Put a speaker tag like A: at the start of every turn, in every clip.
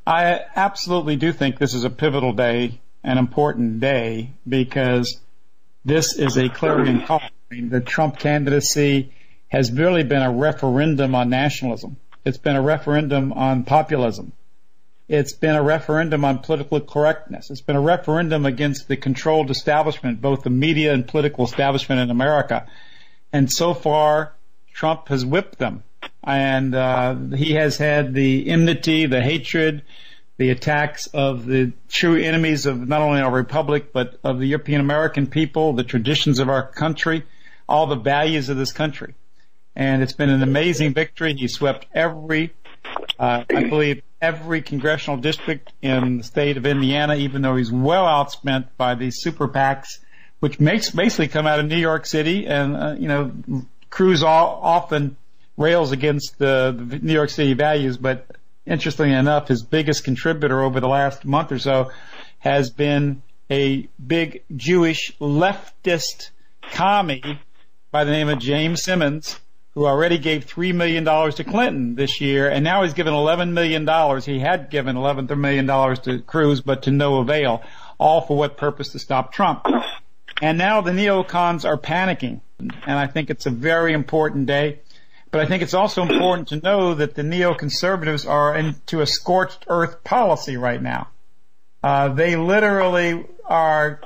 A: I absolutely do think this is a pivotal day, an important day, because this is a clarion call. The Trump candidacy has really been a referendum on nationalism. It's been a referendum on populism. It's been a referendum on political correctness. It's been a referendum against the controlled establishment, both the media and political establishment in America. And so far, Trump has whipped them. And he has had the enmity, the hatred, the attacks of the true enemies of not only our republic, but of the European American people, the traditions of our country, all the values of this country. And it's been an amazing victory. He swept I believe, every congressional district in the state of Indiana, even though he's well outspent by these super PACs, which basically come out of New York City and, Cruz often rails against the New York City values, but interestingly enough, his biggest contributor over the last month or so has been a big Jewish leftist commie by the name of James Simmons, who already gave $3 million to Clinton this year, and now he's given $11 million. He had given $11 million to Cruz, but to no avail, all for what purpose? To stop Trump. And now the neocons are panicking, and I think it's a very important day. But I think it's also important to know that the neoconservatives are into a scorched earth policy right now. They literally are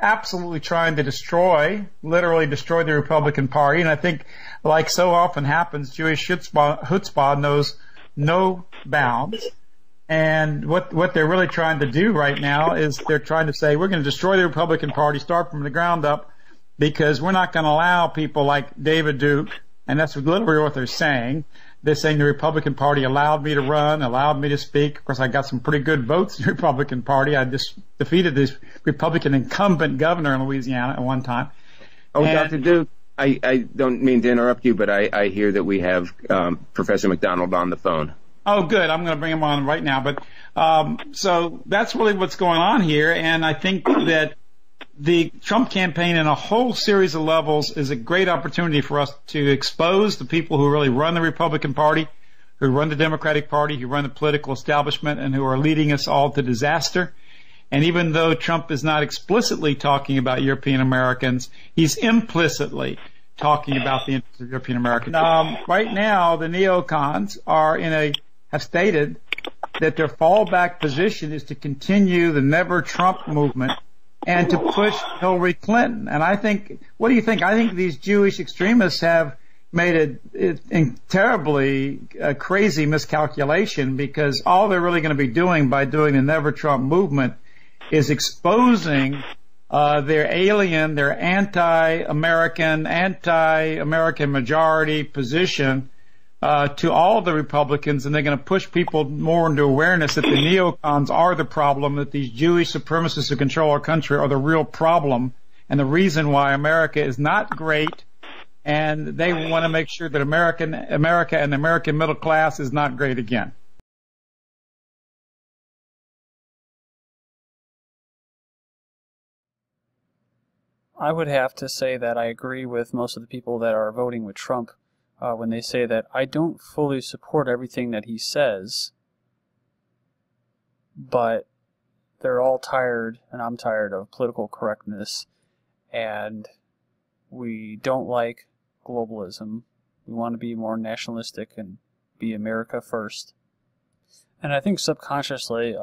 A: absolutely trying to literally destroy the Republican Party. And I think, like so often happens, Jewish chutzpah knows no bounds. And what they're really trying to do right now is they're trying to say, we're going to destroy the Republican Party, start from the ground up, because we're not going to allow people like David Duke, and that's literally what they're saying. They're saying the Republican Party allowed me to run, allowed me to speak. Of course, I got some pretty good votes in the Republican Party. I just defeated this Republican incumbent governor in Louisiana at one time.
B: Oh, Dr. Duke, I don't mean to interrupt you, but I hear that we have Professor McDonald on the phone.
A: Oh, good. I'm going to bring him on right now. But so that's really what's going on here. And I think that the Trump campaign in a whole series of levels is a great opportunity for us to expose the people who really run the Republican Party, who run the Democratic Party, who run the political establishment, and who are leading us all to disaster. And even though Trump is not explicitly talking about European Americans, he's implicitly talking about the interests of European Americans. Right now, the neocons have stated that their fallback position is to continue the Never Trump movement and to push Hillary Clinton. And I think, what do you think? I think these Jewish extremists have made a terribly crazy miscalculation, because all they're really going to be doing by doing the Never Trump movement is exposing their alien, their anti-American majority position to all the Republicans, and they're going to push people more into awareness that the neocons are the problem, that these Jewish supremacists who control our country are the real problem, and the reason why America is not great, and they want to make sure that America and the American middle class is not great again.
C: I would have to say that I agree with most of the people that are voting with Trump when they say that I don't fully support everything that he says, but they're all tired, and I'm tired of political correctness, and we don't like globalism. We want to be more nationalistic and be America first. And I think subconsciously,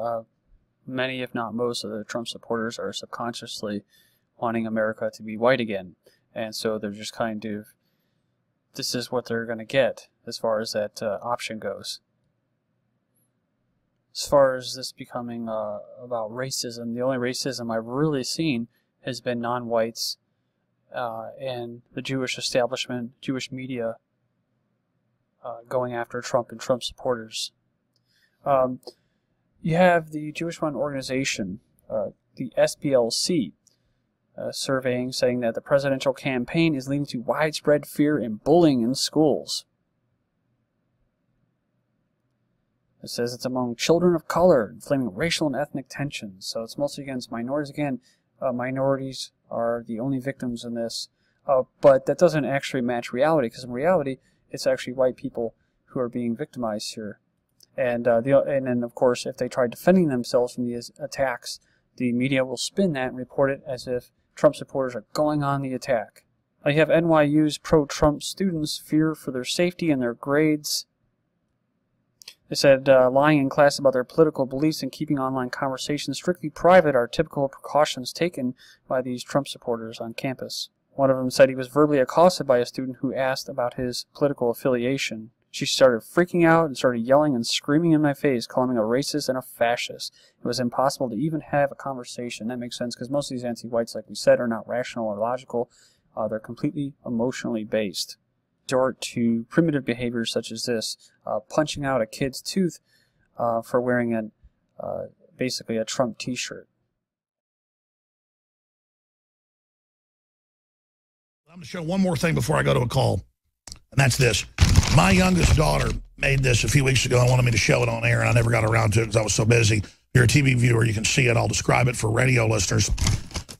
C: many, if not most, of the Trump supporters are subconsciously wanting America to be white again. And so they're just kind of, this is what they're going to get as far as that option goes. As far as this becoming about racism, the only racism I've really seen has been non-whites and the Jewish establishment, Jewish media going after Trump and Trump supporters. You have the Jewish-run organization, the SPLC, surveying saying that the presidential campaign is leading to widespread fear and bullying in schools. It says it's among children of color, inflaming racial and ethnic tensions. So it's mostly against minorities. Again, minorities are the only victims in this. But that doesn't actually match reality, because in reality, it's actually white people who are being victimized here. And then, of course, if they try defending themselves from these attacks, the media will spin that and report it as if Trump supporters are going on the attack. You have NYU's pro-Trump students fear for their safety and their grades. They said lying in class about their political beliefs and keeping online conversations strictly private are typical precautions taken by these Trump supporters on campus. One of them said he was verbally accosted by a student who asked about his political affiliation. She started freaking out and started yelling and screaming in my face, calling me a racist and a fascist. It was impossible to even have a conversation. That makes sense because most of these anti-whites, like we said, are not rational or logical. They're completely emotionally based. Resort to primitive behaviors such as this, punching out a kid's tooth for wearing basically a Trump t-shirt.
D: I'm going to show one more thing before I go to a call, and that's this. My youngest daughter made this a few weeks ago. I wanted me to show it on air, and I never got around to it because I was so busy. If you're a TV viewer, you can see it. I'll describe it for radio listeners.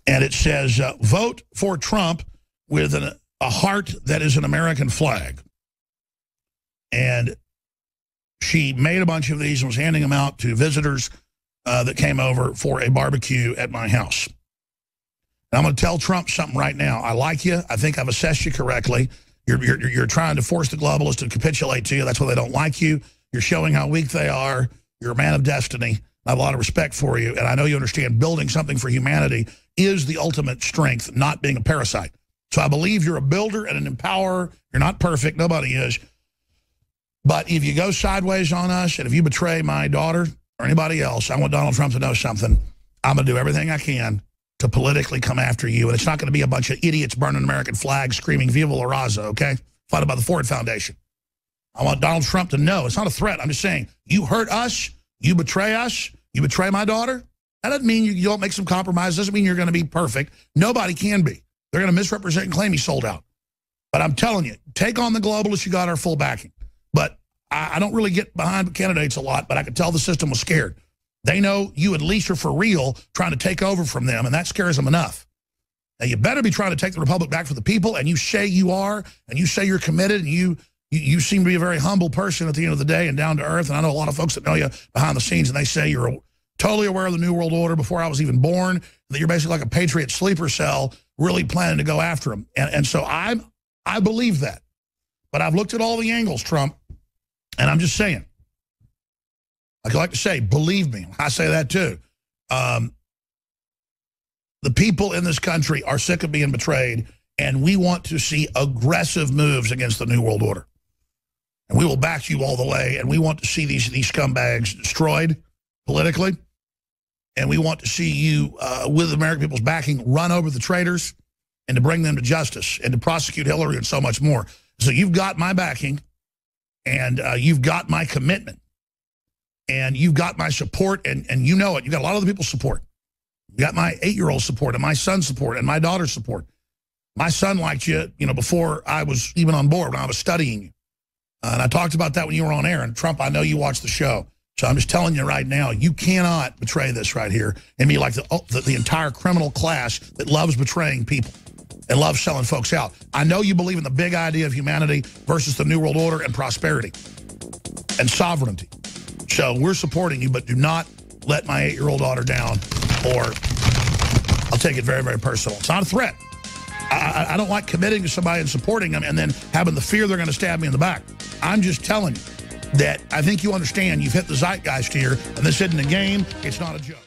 D: And it says, vote for Trump with a heart that is an American flag. And she made a bunch of these and was handing them out to visitors that came over for a barbecue at my house. And I'm going to tell Trump something right now. I like you. I think I've assessed you correctly. You're trying to force the globalists to capitulate to you. That's why they don't like you. You're showing how weak they are. You're a man of destiny. I have a lot of respect for you. And I know you understand building something for humanity is the ultimate strength, not being a parasite. So I believe you're a builder and an empowerer. You're not perfect. Nobody is. But if you go sideways on us and if you betray my daughter or anybody else, I want Donald Trump to know something. I'm going to do everything I can to politically come after you. And it's not going to be a bunch of idiots burning American flags, screaming Viva la Raza, okay? Funded by the Ford Foundation. I want Donald Trump to know. It's not a threat. I'm just saying, you hurt us, you betray my daughter. That doesn't mean you don't make some compromise. Doesn't mean you're going to be perfect. Nobody can be. They're going to misrepresent and claim he sold out. But I'm telling you, take on the globalists, you got our full backing. But I don't really get behind candidates a lot, but I could tell the system was scared. They know you at least are for real trying to take over from them, and that scares them enough. Now, you better be trying to take the republic back for the people, and you say you are, and you say you're committed, and you seem to be a very humble person at the end of the day and down to earth. And I know a lot of folks that know you behind the scenes, and they say you're totally aware of the New World Order before I was even born, that you're basically like a patriot sleeper cell really planning to go after them. And so I believe that. But I've looked at all the angles, Trump, and I'm just saying, I like to say, believe me, I say that too. The people in this country are sick of being betrayed, and we want to see aggressive moves against the New World Order. And we will back you all the way, and we want to see these scumbags destroyed politically. And we want to see you, with the American people's backing, run over the traitors and to bring them to justice and to prosecute Hillary and so much more. So you've got my backing, and you've got my commitment, and you've got my support, and you know it. You've got a lot of other people's support. You got my 8-year-old support and my son's support and my daughter's support. My son liked you, before I was even on board, when I was studying you. And I talked about that when you were on air. And Trump, I know you watched the show. So I'm just telling you right now, you cannot betray this right here and be like the entire criminal class that loves betraying people and loves selling folks out. I know you believe in the big idea of humanity versus the New World Order and prosperity and sovereignty. So we're supporting you, but do not let my 8-year-old daughter down, or I'll take it very, very personal. It's not a threat. I don't like committing to somebody and supporting them and then having the fear they're going to stab me in the back. I'm just telling you that I think you understand you've hit the zeitgeist here, and this isn't a game. It's not a joke.